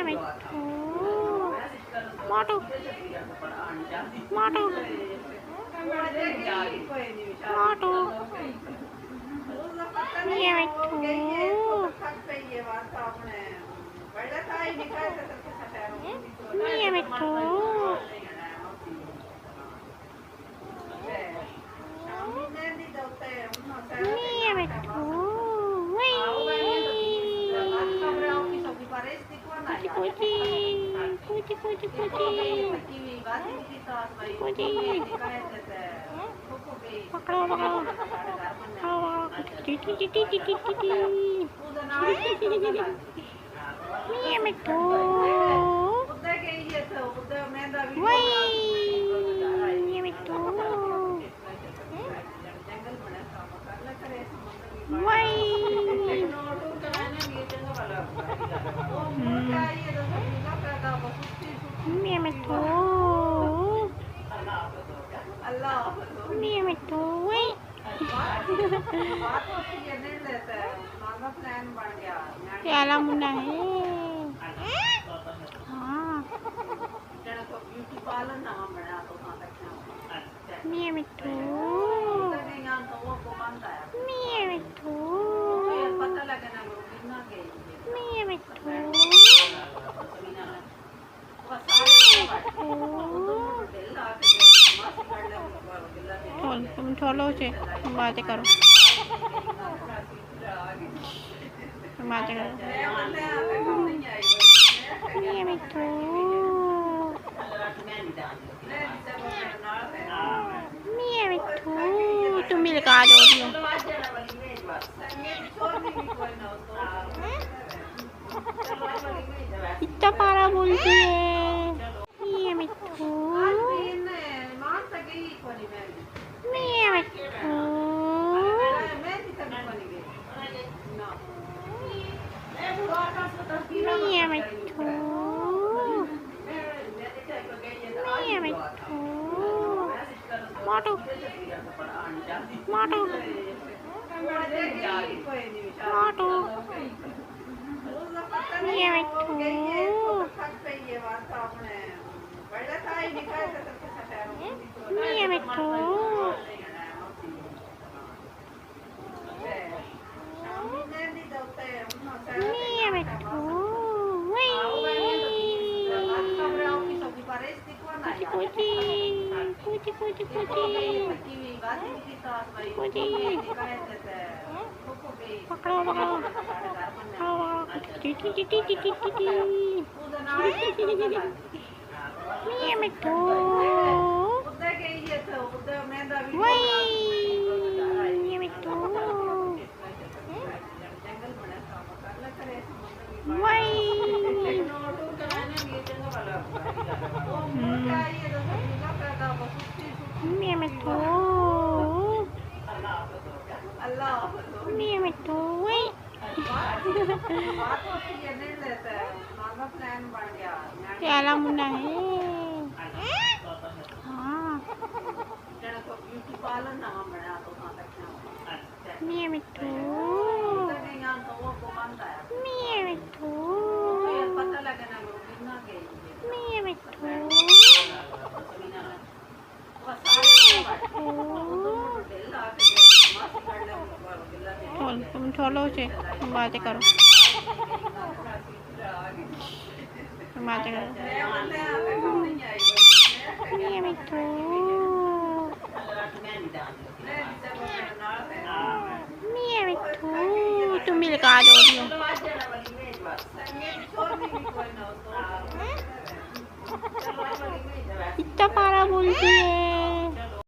मिठू मोटू मोटू मोटू ये मिठू ये मिठू ये मिठू कुची कुची कुची कुची पकड़ो पकड़ो ये मिठू ये मिठू ये मिठू ये मिठू प्याला मुन्ना है। हाँ ये मिठू ये मिठू ये मिठू तुम छोड़ो से बातें करो बातें करो ये मिठू ये मिठू तुम भी लगा दो इतना पारा बोलती है ये मिठू ये मिठू ये मिठू ये मिठू मोटू मोटू मोटू ये मिठू ये मिठू ये मिठू कुची कुची कुची कुची पकड़ो पकड़ो ये मिठू ये मिठू ये मिठू ये मिठू प्याला मुन्ना है। हाँ ये मिठू ये मिठू ये मिठू तुम छोड़ो से बातें करो बातें करो ये मिठू ये मिठू तुम भी लगा दो इतना पारा बोलती है।